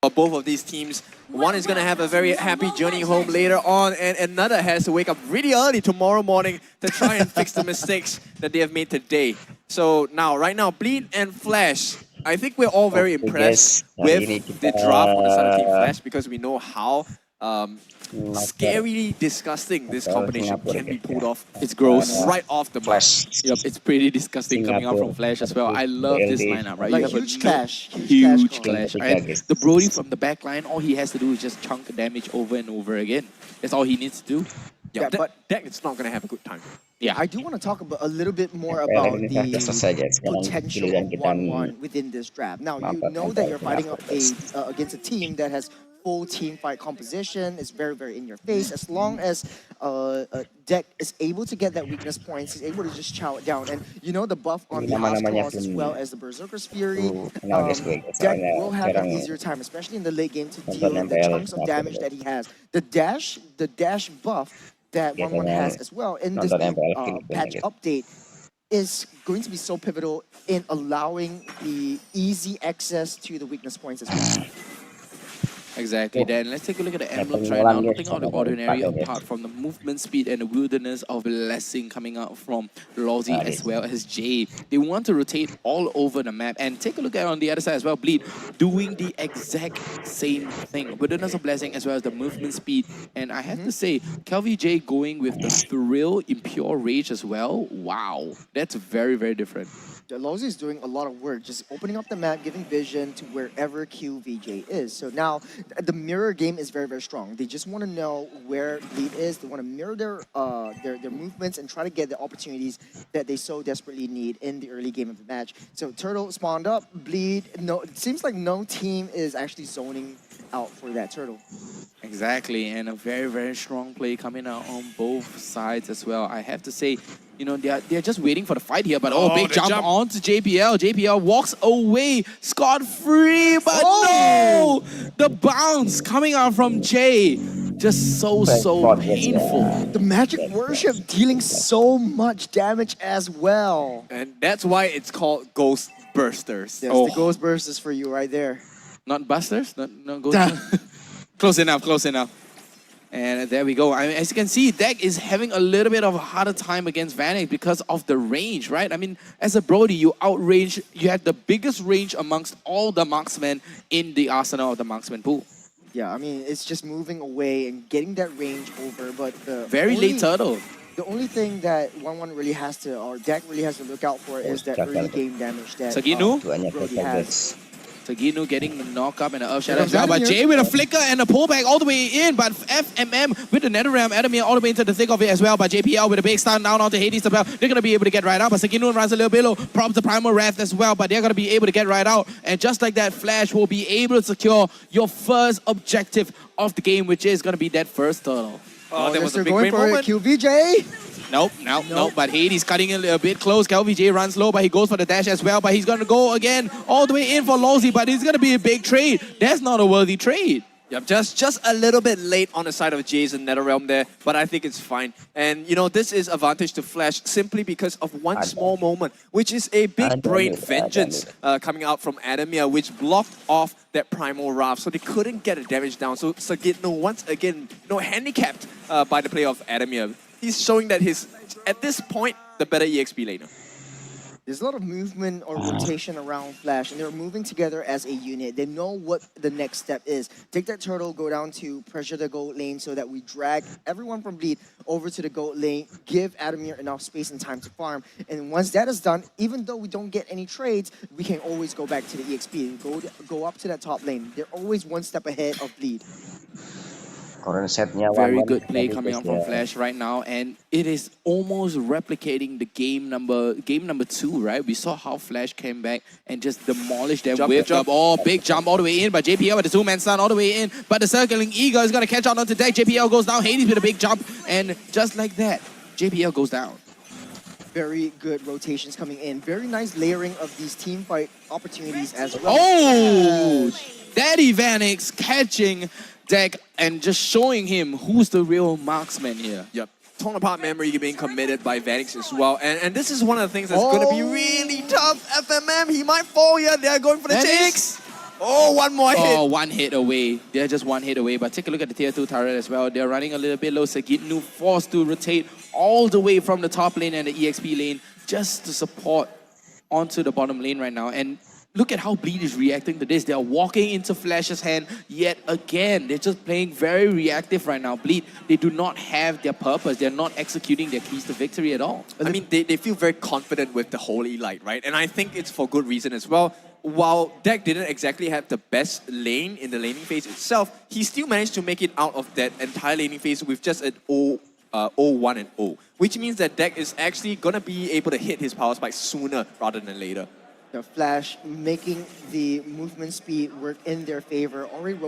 both of these teams. One is going to have a very happy journey home later on, and another has to wake up really early tomorrow morning to try and fix the mistakes that they have made today. So right now, Bld and Flash, I think we're all very impressed with the draft on the side of Team Flash because we know how scarily disgusting this combination can be pulled off. It's gross. Right off the bat. Yep, it's pretty disgusting coming out from Flash as well. I love this lineup, right? Like you have huge clash. huge clash. And the Brody from the back line, all he has to do is just chunk damage over and over again. That's all he needs to do. Yeah, but Deck is not going to have a good time. Yeah, I do want to talk about a little bit more about the potential of 1-1 within this draft. Now, you know that you're fighting against a team that has full team fight composition. It's very, very in your face. As long as Deck is able to get that weakness points, he's able to just chow it down. And you know the buff on the House Claws as well as the Berserker's Fury, Deck will have an easier time, especially in the late game, to deal with the chunks of damage that he has. The dash buff that 1-1 has as well in this patch update is going to be so pivotal in allowing the easy access to the weakness points as well. exactly. Then let's take a look at the emblems right now. Nothing out of the ordinary apart from the movement speed and the wilderness of blessing coming out from Lozzy as well as Jay. They want to rotate all over the map, and take a look at on the other side as well. Bld doing the exact same thing. Wilderness of blessing as well as the movement speed. And I have to say, KelVJ going with the thrill Mpl Rage as well. Wow, that's very, very different. Lozzy is doing a lot of work, just opening up the map, giving vision to wherever QVJ is. So now the mirror game is very, very strong. They just want to know where Bld is. They want to mirror their movements and try to get the opportunities that they so desperately need in the early game of the match. So Turtle spawned up, Bld. No, it seems like no team is actually zoning out for that Turtle. Exactly, and a very, very strong play coming out on both sides as well. I have to say, you know, they're just waiting for the fight here, but big jump onto JPL. JPL walks away scot-free, but no! The bounce coming out from Jay. Just so painful. The Magic Worship dealing so much damage as well. And that's why it's called Ghost Bursters. Yes, the Ghost Bursters for you right there. Not Busters? Not Ghost Close enough, close enough. And there we go. I mean, as you can see, Deck is having a little bit of a harder time against Vanek because of the range, right? I mean, as a Brody, you outrange, you have the biggest range amongst all the marksmen in the arsenal of the marksman pool. Yeah, I mean, it's just moving away and getting that range over, but the very late turtle. The only thing that 1-1 really has to, or Deck really has to look out for is that early game damage that Brody has. Sagino getting the knock up and the earth shadow as well, but Jay with a flicker and a pullback all the way in, but FMM with the NetherRealm, Adamir all the way into the thick of it as well, but JPL with a big stun down onto Hades as well. They're going to be able to get right out, but Sagino runs a little bit low, probs the Primal Wrath as well, but they're going to be able to get right out, and just like that, Flash will be able to secure your first objective of the game, which is going to be that first turtle. Oh, there was a big going for moment. QVJ. Nope. But Hades cutting it a bit close. KelVJ runs low, but he goes for the dash as well. But he's going to go again all the way in for Lozzy, but it's going to be a big trade. That's not a worthy trade. Yep, just a little bit late on the side of Jay's and NetherRealm there, but I think it's fine. And, you know, this is advantage to Flash simply because of one small moment, which is a big brain vengeance coming out from Akhirnya, which blocked off that Primal Wrath, so they couldn't get the damage down. So Sagino, once again, handicapped by the play of Akhirnya. He's showing that he's, at this point, the better EXP laner. There's a lot of movement or rotation around Flash, and they're moving together as a unit. They know what the next step is. Take that turtle, go down to pressure the gold lane so that we drag everyone from Bld over to the gold lane, give Adamir enough space and time to farm. And once that is done, even though we don't get any trades, we can always go back to the EXP and go up to that top lane. They're always one step ahead of Bld. Very good play coming out from Flash right now, and it is almost replicating the game number 2, right? We saw how Flash came back and just demolished them with the big jump all the way in, but JPL with the 2-man stun all the way in, but the circling Eagle is going to catch on onto Deck. JPL goes down, Hades with a big jump, and just like that, JPL goes down. Very good rotations coming in. Very nice layering of these team fight opportunities as well. Oh! Daddy Vanix catching Deck and just showing him who's the real marksman here. Yep. Torn apart memory being committed by Vanix as well. And this is one of the things that's going to be really tough. FMM, he might fall here. They're going for the takes. Oh, one more hit. Oh, one hit away. They're just one hit away. But take a look at the tier 2 turret as well. They're running a little bit low. Sagitnu forced to rotate all the way from the top lane and the EXP lane just to support onto the bottom lane right now. And look at how Bld is reacting to this. They're walking into Flash's hand yet again. They're just playing very reactive right now. Bld, they do not have their purpose. They're not executing their keys to victory at all. I mean, they feel very confident with the Holy Light, right? And I think it's for good reason as well. While Deck didn't exactly have the best lane in the laning phase itself, he still managed to make it out of that entire laning phase with just an 0-1 and 0, which means that Deck is actually going to be able to hit his power spike sooner rather than later. The Flash making the movement speed work in their favor, already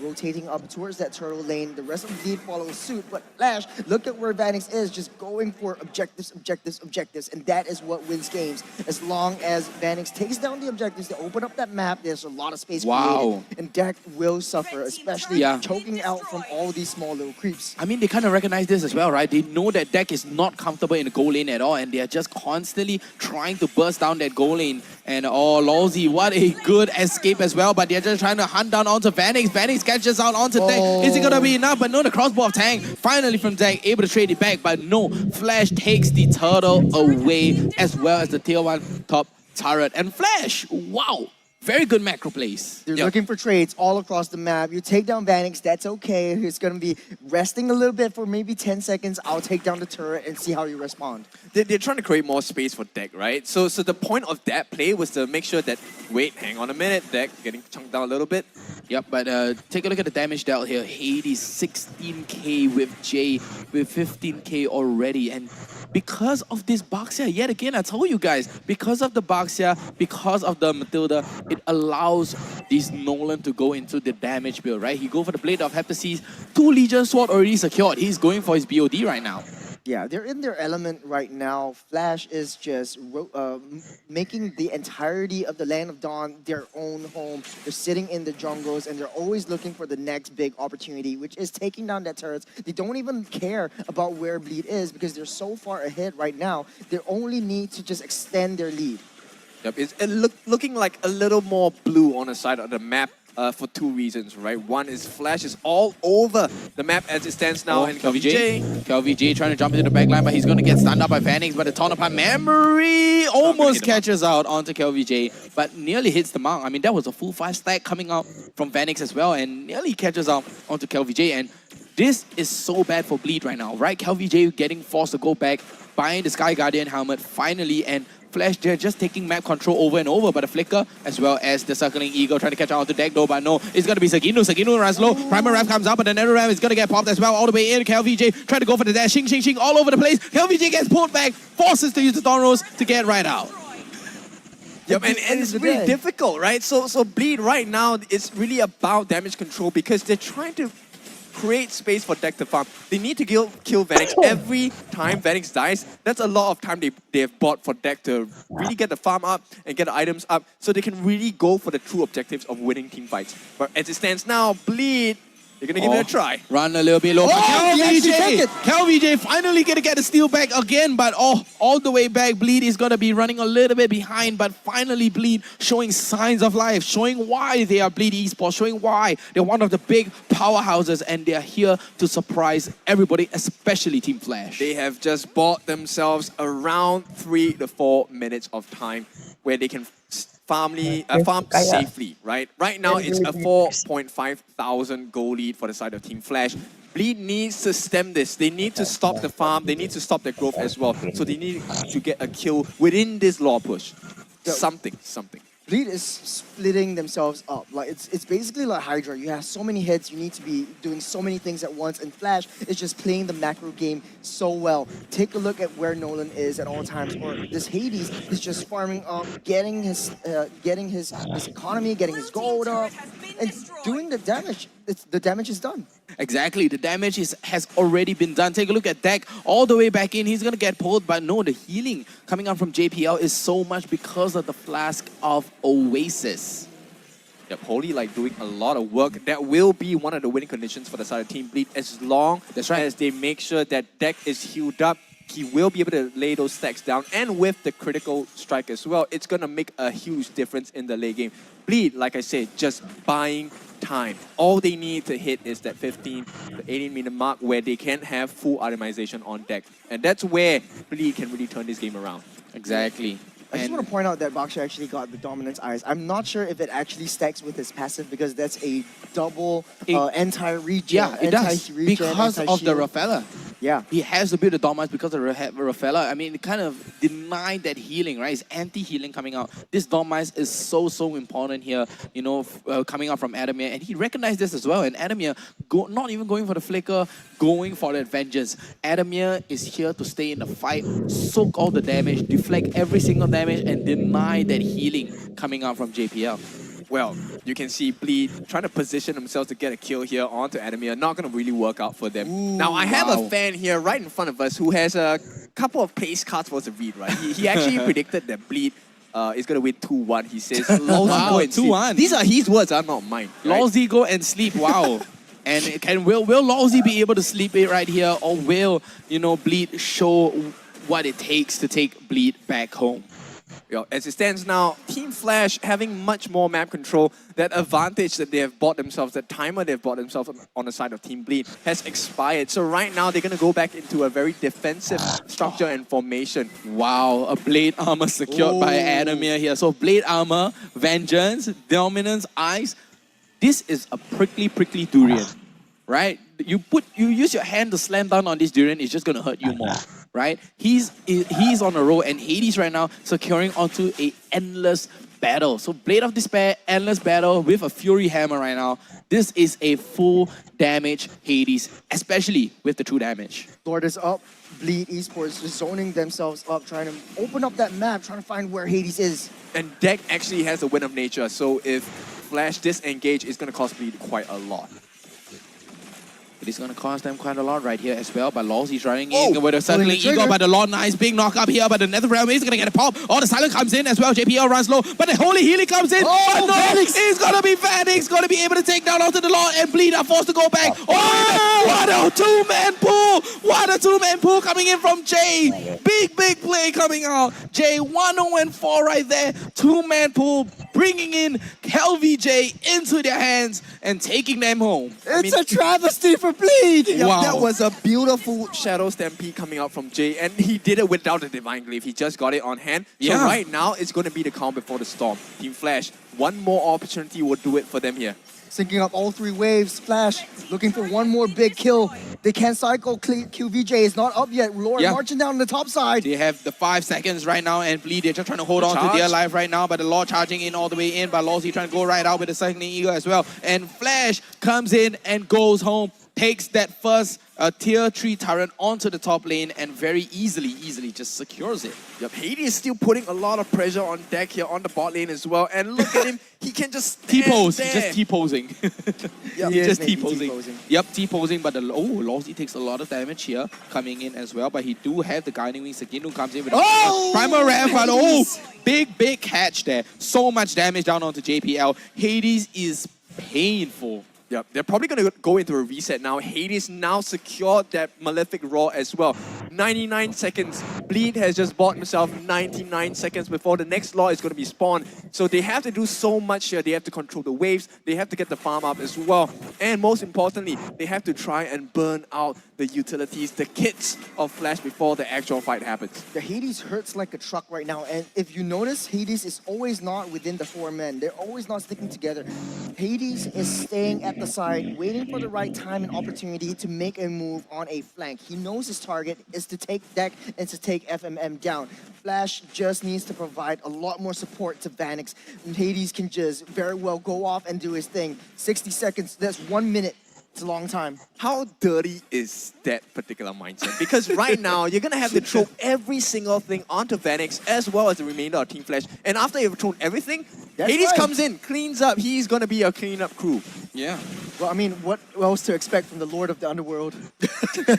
rotating up towards that turtle lane. The rest of the lead follows suit, but Flash, look at where Vanix is, just going for objectives, and that is what wins games. As long as Vanix takes down the objectives, they open up that map, there's a lot of space created, and Deck will suffer, especially choking out from all these small little creeps. I mean, they kind of recognize this as well, right? They know that Deck is not comfortable in the goal lane at all, and they are just constantly trying to burst down that goal lane. And oh, Lolzy, what a good escape as well. But they're just trying to hunt down onto Vanix. Vanix catches out onto Deck. Is it going to be enough? But no, the crossbow of Tang finally from Deck, able to trade it back. But no, Flash takes the turtle away as well as the tier 1 top turret. And Flash, wow, very good macro plays. They're looking for trades all across the map. You take down Vanix, that's okay. He's going to be resting a little bit for maybe 10 seconds. I'll take down the turret and see how you respond. They're trying to create more space for Deck, right? So the point of that play was to make sure that, wait, hang on a minute, Deck getting chunked down a little bit. Yep, but take a look at the damage dealt here. Hades 16k with Jay with 15k already. And because of this Baxia, yet again, I told you guys, because of the Baxia, because of the Matilda, it allows this Nolan to go into the damage build, right? He go for the Blade of Heptases, 2 Legion Sword already secured. He's going for his BOD right now. Yeah, they're in their element right now. Flash is just making the entirety of the Land of Dawn their own home. They're sitting in the jungles and they're always looking for the next big opportunity, which is taking down that turrets. They don't even care about where Bld is because they're so far ahead right now. They only need to just extend their lead. Yep, it's looking like a little more blue on the side of the map for 2 reasons, right? One is Flash is all over the map as it stands now, and KLVJ trying to jump into the backline, but he's going to get stunned up by Vanix, but the Torn Apart Memory almost catches out onto KLVJ, but nearly hits the mark. I mean, that was a full 5 stack coming out from Vanix as well, and nearly catches out onto KLVJ, and this is so bad for Bld right now, right? KLVJ getting forced to go back, buying the Sky Guardian helmet finally, and Flash, they're just taking map control over and over, but the Flicker, as well as the Circling Eagle, trying to catch out to Deck though, but no, it's going to be Sagitnu. Sagitnu runs low, Primal Ramp comes out, but the Nether Ramp is going to get popped as well, all the way in. KLVJ trying to go for the dash, shing, all over the place. KLVJ gets pulled back, forces to use the Dawn Rose to get right out. Yep, and it's really difficult, right? So Bld right now, it's really about damage control because they're trying to create space for Deck to farm. They need to kill Vanix every time Vanix dies. That's a lot of time they've bought for Deck to really get the farm up and get the items up so they can really go for the true objectives of winning team fights. But as it stands now, Bld, they're going to give it a try. Run a little bit low. KLVJ finally going to get the steal back again, but all the way back, Bld is going to be running a little bit behind, but finally Bld showing signs of life, showing why they are Bld Esports, showing why they're one of the big powerhouses and they're here to surprise everybody, especially Team Flash. They have just bought themselves around 3 to 4 minutes of time where they can farm safely, right? Right now, it's a 4.5 thousand goal lead for the side of Team Flash. Bld needs to stem this. They need to stop the farm. They need to stop their growth as well. So they need to get a kill within this law push. Something. Bld is splitting themselves up. Like it's basically like Hydra. You have so many hits, you need to be doing so many things at once, and Flash is just playing the macro game so well. Take a look at where Nolan is at all times, or this Hades is just farming up, getting his economy, getting his gold up, and doing the damage. The damage is done. Exactly, the damage has already been done. Take a look at Deck all the way back in. He's going to get pulled, but no, the healing coming out from JPL is so much because of the Flask of Oasis. Yep, Holy like doing a lot of work. That will be one of the winning conditions for the side of Team Bld as long as they make sure that Deck is healed up he will be able to lay those stacks down, and with the critical strike as well, it's going to make a huge difference in the late game. Bld, like I said, just buying time. All they need to hit is that 15 to 18-minute mark where they can have full itemization on deck. And that's where Bld can really turn this game around. Exactly. I just want to point out that Baksha actually got the Dominance Eyes. I'm not sure if it actually stacks with his passive because that's a double anti-regen. Yeah, it does. Because of the Rafaela. Yeah. He has a bit of Dominance because of Rafaela. I mean, it kind of denied that healing, right? It's anti-healing coming out. This Dominance is so important here, you know, coming out from Akhirnya. And he recognized this as well. And Akhirnya, not even going for the flicker, going for the vengeance. Akhirnya is here to stay in the fight, soak all the damage, deflect every single damage, and deny that healing coming out from JPL. Well, you can see Bld trying to position himself to get a kill here onto Akhirnya. Not going to really work out for them. Ooh, now, I have a fan here right in front of us who has a couple of place cards for the read, right? He actually predicted that Bld is going to win 2-1. He says, Wow, go and sleep. 2-1. These are his words, are not mine. Right? Lawsy go and sleep, wow. And will Lawsy be able to sleep it right here, or will, you know, Bld show what it takes to take Bld back home? As it stands now, Team Flash having much more map control. That advantage that they have bought themselves, that timer they've bought themselves on the side of Team Bld has expired. So right now, they're going to go back into a very defensive structure and formation. Wow, a Blade Armor secured by Akhirnya here. So Blade Armor, Vengeance, Dominance, Eyes. This is a prickly durian, right? You use your hand to slam down on this durian, it's just going to hurt you more. Right? He's on a roll, and Hades right now securing onto a endless battle. So Blade of Despair, endless battle with a Fury Hammer right now. This is a full damage Hades, especially with the true damage. Lord is up. Bld Esports just zoning themselves up, trying to open up that map, trying to find where Hades is. And deck actually has a Wind of Nature, so if Flash disengage, it's going to cost Bld quite a lot. It is going to cost them quite a lot right here as well. But Lawsy's running in with a Circling Eagle. But the Lord Nice big knock up here. But the Nether Realm is going to get a pop. Oh, the Silent comes in as well. JPL runs low. But the Holy Healing comes in. Oh, but no, Phoenix. it's going to be Phoenix. Going to be able to take down onto the Lord. And Bld are forced to go back. Oh, what a two-man pull. What a two-man pull coming in from Jay. Big play coming out. Jay 1-0-4 right there. Two-man pull. Bringing in LVJ into their hands and taking them home. It's a travesty for Bld. Yeah, Wow. that was a beautiful Shadow Stampede coming out from Jay, and he did it without the Divine Glaive. He just got it on hand. So Yeah. right now, it's going to be the calm before the storm. Team Flash, one more opportunity will do it for them here. Syncing up all three waves. Flash looking for one more big kill. They can't cycle. QVJ is not up yet. Lord marching down the top side. They have the 5 seconds right now, and Bld, they're just trying to hold on Charge. to their life right now, but the Lord charging in all the way in, but Lawsy trying to go right out with the Cycling Eagle as well. And Flash comes in and goes home, takes that first tier 3 turret onto the top lane, and very easily just secures it. Yep, Hades is still putting a lot of pressure on deck here on the bot lane as well. And look at him, he can just stand T-pose, there. just T-posing. Yeah, He's just maybe T-posing. T-posing. Yep, T-posing, but Lawsy takes a lot of damage here coming in as well, but he do have the Guiding Wings. Again, comes in with a Primal Rev, but big catch there. So much damage down onto JPL. Hades is painful. Yep, they're probably going to go into a reset now. Hades now secured that Malefic Roar as well. 99 seconds. Bld has just bought himself 99 seconds before the next law is going to be spawned. So they have to do so much here. They have to control the waves. They have to get the farm up as well. And most importantly, they have to try and burn out the utilities, the kits of Flash before the actual fight happens. The Hades hurts like a truck right now, and if you notice, Hades is always not within the 4 men. They're always not sticking together. Hades is staying at the side, waiting for the right time and opportunity to make a move on a flank. He knows his target is to take deck and to take FMM down. Flash just needs to provide a lot more support to Vanix, and Hades can just very well go off and do his thing. 60 seconds, that's 1 minute. It's a long time. How dirty is that particular mindset? Because right now, you're going to have to throw every single thing onto Vanix as well as the remainder of Team Flash. And after you've thrown everything, That's Hades right. comes in, cleans up. He's going to be a cleanup crew. Yeah. Well, I mean, what else to expect from the Lord of the Underworld?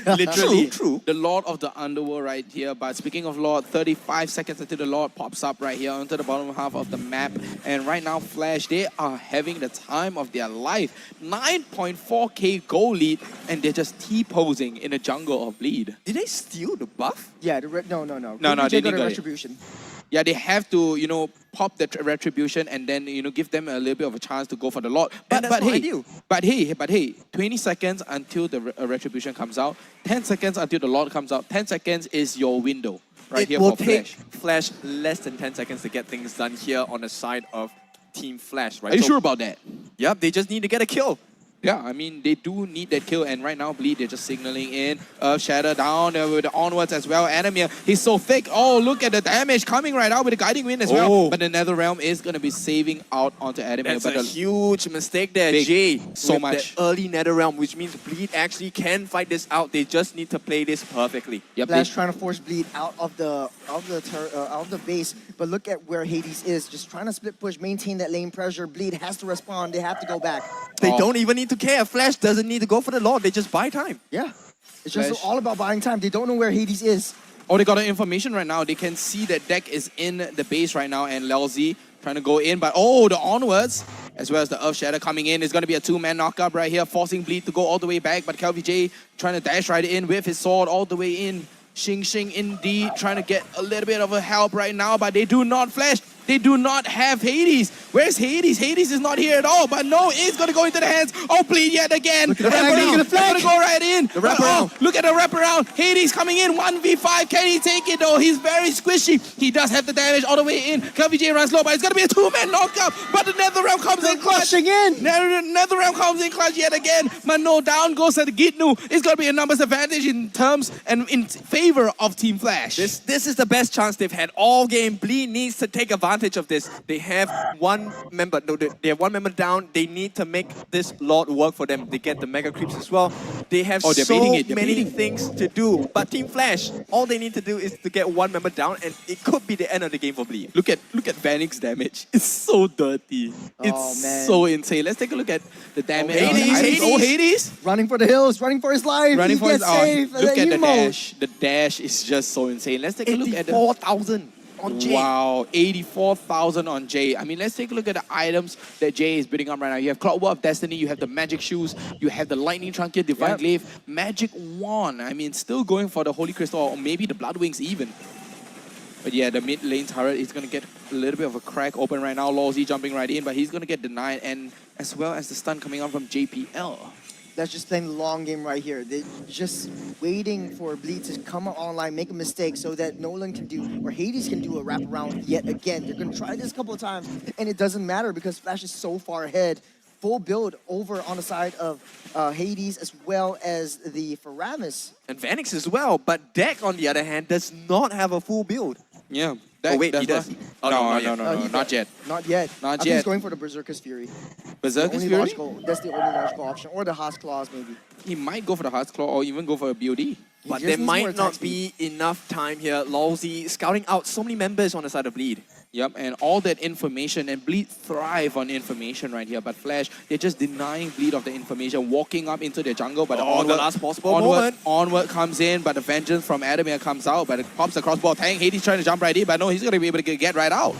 Literally, True. the Lord of the Underworld right here. But speaking of Lord, 35 seconds until the Lord pops up right here onto the bottom half of the map. And right now, Flash, they are having the time of their life. 9.4k goal lead, and they're just T-posing in the jungle of Bleed. Did they steal the buff? Yeah, no. No, KVJ they got didn't a got it. retribution. Yeah, they have to, pop the retribution and then, give them a little bit of a chance to go for the Lord. And that's what I do. But hey, 20 seconds until the retribution comes out, 10 seconds until the Lord comes out, 10 seconds is your window right It here will for take Flash. Flash less than 10 seconds to get things done here on the side of Team Flash, right? Are you So- sure about that? Yep, they just need to get a kill. Yeah, I mean, they do need that kill, and right now, Bleed, they're just signaling in. Shatter down with the onwards as well. Akhirnya, he's so thick. Oh, look at the damage coming right out with the guiding wind as well. Oh. But the Nether Realm is going to be saving out onto Akhirnya. That's But a huge mistake there, Big. Jay. So with much. the early Nether Realm, which means Bleed actually can fight this out. They just need to play this perfectly. Yep, Flash trying to force Bleed out of the base, but look at where Hades is, just trying to split push, maintain that lane pressure. Bleed has to respond. They have to go back. They Oh. don't even need to care. Flash doesn't need to go for the Lord. They just buy time. Yeah, it's just Flash. all about buying time. They don't know where Hades is. Oh, they got the information right now. They can see that Deck is in the base right now, and Lelzy trying to go in. But the onwards, as well as the Earth Shatter coming in, is going to be a two-man knockup right here, forcing Bleed to go all the way back. But KVJ trying to dash right in with his sword all the way in. Xing indeed trying to get a little bit of a help right now, but they do not Flash. They do not have Hades. Where's Hades? Hades is not here at all, but no, it's going to go into the hands of Bleed yet again. Look at the flag, look at the flag. Going to go right in. The wraparound. Look at the wraparound. Hades coming in, 1v5. Can he take it though? He's very squishy. He does have the damage all the way in. KVJ runs low, but it's going to be a two-man knockup. But the Nether Realm comes in clutch. Clutching in. Nether Realm comes in clutch yet again. But no, down goes the Gitnu. It's going to be a numbers advantage in terms and in favor of Team Flash. This is the best chance they've had all game. Bleed needs to take advantage of this. They have one member. No, they have one member down. They need to make this Lord work for them. They get the mega creeps as well. They have Oh, they're so baiting it, they're many baiting it. things to do. But Team Flash, all they need to do is to get one member down, and it could be the end of the game for Bleed. Look at Vanix's damage. It's so dirty. It's Oh, man. so insane. Let's take a look at the damage. Hades, on the items. Hades. Oh, Hades. Running for the hills, running for his life. Running he for his gets safe. Look at the emote. dash. The dash is just so insane. Let's take a look at the 84,000 on Jay. Wow, 84,000 on Jay. I mean, let's take a look at the items that Jay is bidding up right now. You have Clockwork of Destiny, you have the Magic Shoes, you have the Lightning Trunket, Divine Yep. Glaive, Magic Wand. I mean, still going for the Holy Crystal or maybe the Blood Wings even. But yeah, the mid lane turret is going to get a little bit of a crack open right now. Lawsy jumping right in, but he's going to get denied, and as well as the stun coming on from JPL. That's just playing the long game right here. They're just waiting for Bleed to come online, make a mistake so that Nolan can do, or Hades can do a wraparound yet again. They're going to try this a couple of times, and it doesn't matter because Flash is so far ahead. Full build over on the side of Hades as well as the Faramis. And Vanix as well. But Deck, on the other hand, does not have a full build. Yeah. Oh, wait, he that's does. why- Oh, no, no, he's not yet. Not yet. Not I think yet. he's going for the Berserker's Fury. Berserker's Only Fury? logical, that's the only logical option. Or the Haas Claws, maybe. He might go for the Heart's Claw or even go for a BOD. He But just there needs more might attack not speed. be enough time here. Lawsy scouting out so many members on the side of Bleed. Yep, and all that information, and Bleed thrive on information right here, but Flash, they're just denying Bleed of the information, walking up into their jungle, but Oh, the last possible moment. onward comes in, but the vengeance from Akhirnya comes out, but it pops the crossbow tank. Hades trying to jump right in, but no, he's going to be able to get right out.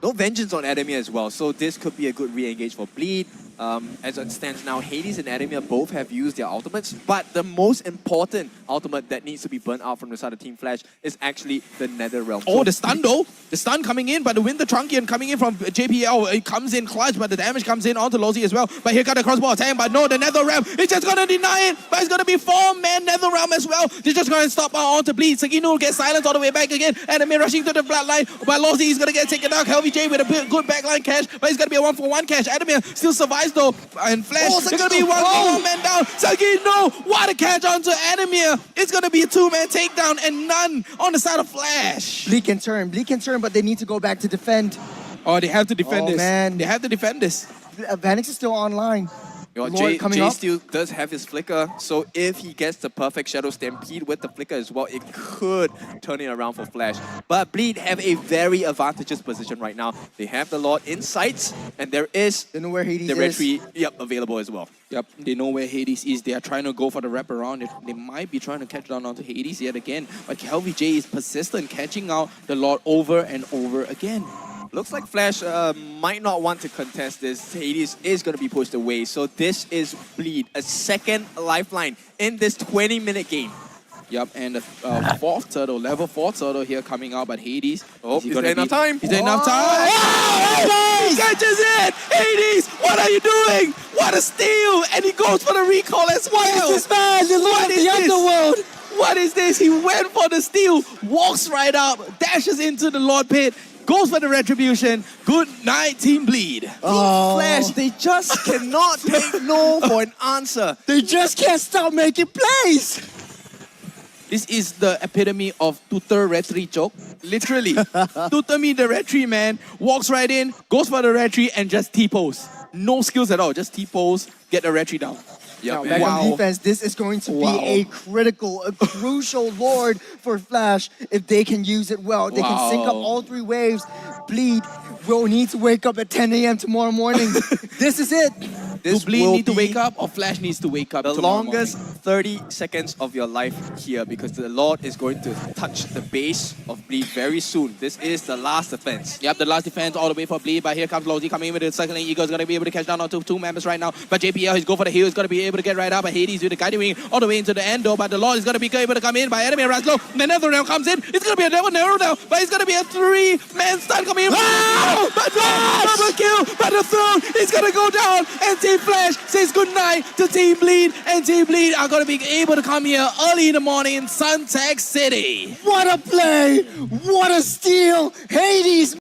No vengeance on Akhirnya as well, so this could be a good re-engage for Bleed. As it stands now, Hades and Akhirnya both have used their ultimates, but the most important ultimate that needs to be burnt out from the side of Team Flash is actually the Nether Realm. Oh, So the stun though. The stun coming in, but the Winter Trunkian coming in from JPL. It comes in clutch, but the damage comes in onto Lawsy as well. But here got the crossbow attack, but no, the Nether Realm is just going to deny it. But it's going to be 4-man Nether Realm as well. They're just going to stop onto Bleed. Sagino will get silenced all the way back again. And the rushing to the bloodline. But Lawsy is going to get taken out. LVJ with a good backline catch, but it's going to be a 1-for-1 catch. Akhirnya still survives though. And Flash is going to be one man down. Sagino, what a catch onto Akhirnya. It's going to be a 2-man takedown and none on the side of Flash. Bleed can turn, but they need to go back to defend. Oh, they have to defend Oh, this. man. They have to defend this. Vanix is still online. Well, Lord coming Jay up. still does have his flicker, so if he gets the perfect Shadow Stampede with the flicker as well, it could turn it around for Flash. But Bld have a very advantageous position right now. They have the Lord in sights, and there is They know where Hades the is. Retry available as well. Yep, they know where Hades is. They are trying to go for the wraparound. They might be trying to catch down onto Hades yet again. But KLVJ is persistent, catching out the Lord over and over again. Looks like Flash might not want to contest this. Hades is going to be pushed away. So this is Bld, a second lifeline in this 20-minute game. Yep, and the fourth turtle, level 4 turtle here coming out, but Hades. Oh, is there enough time? Is there enough time? Oh, he catches it! Hades, what are you doing? What a steal! And he goes for the recall as well. What is this man? The Lord of the Underworld. What is this? He went for the steal, walks right up, dashes into the Lord Pit, goes for the retribution. Good night, Team Bld. Oh. Flash, they just cannot take no for an answer. They just can't stop making plays. This is the epitome of tutor retry joke. Literally. Tutor me the retry, man. Walks right in, goes for the retry, and just T-pose. No skills at all, just T-pose, get the retry down. Now, Yep, back Wow. on defense, this is going to be a critical, a crucial Lord for Flash if they can use it well. They can sync up Wow. all 3 waves. Bld will need to wake up at 10 a.m. tomorrow morning. This is it. This Do Bld will need to be wake up or Flash needs to wake up the tomorrow longest morning? 30 seconds of your life here because the Lord is going to touch the base of Bld very soon. This is the last defense. Yep, the last defense all the way for Bld, but here comes Lozi coming in with the second lane. Ego's going to be able to catch down onto 2 members right now, but JPL, he's going for the heal, he's going to be able to get right up, but Hades with the guiding wing all the way into the end though, but the Lord is going to be able to come in by enemy runs low. The Nether Realm comes in, it's going to be a double narrow now, but it's going to be a 3-man stun coming in. Oh! But double kill, but the throne is going to go down, and Team Flash says goodnight to Team Bld, and Team Bld are going to be able to come here early in the morning in Suntec City. What a play. What a steal. Hades